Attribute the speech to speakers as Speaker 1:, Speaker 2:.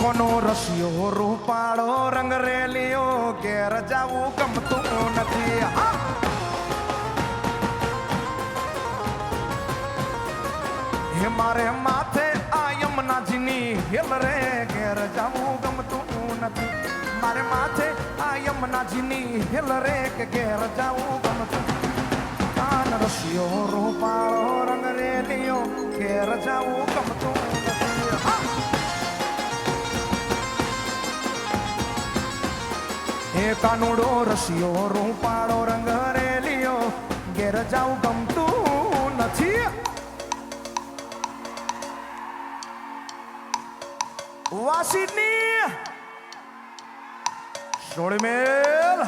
Speaker 1: કોનો રસિયો રૂપાળો રંગ રેલિયો ઘેર જાવું ગમતું નથી. હે મારે માથે આ યમુનાજીની હેલ રે ઘેર જાવું ગમતું નથી. મારે માથે આ યમુનાજીની હેલ રે કે ઘેર જાવું ગમતું. કાન રસિયો રૂપાળો રંગ રેલિયો ઘેર જાવું ગમતું નથી. હે કાનુડો રસિયો રૂપાળો રંગ રેલિયો ઘેર જાવું ગમતું નથી. વાસીની સોળમેલ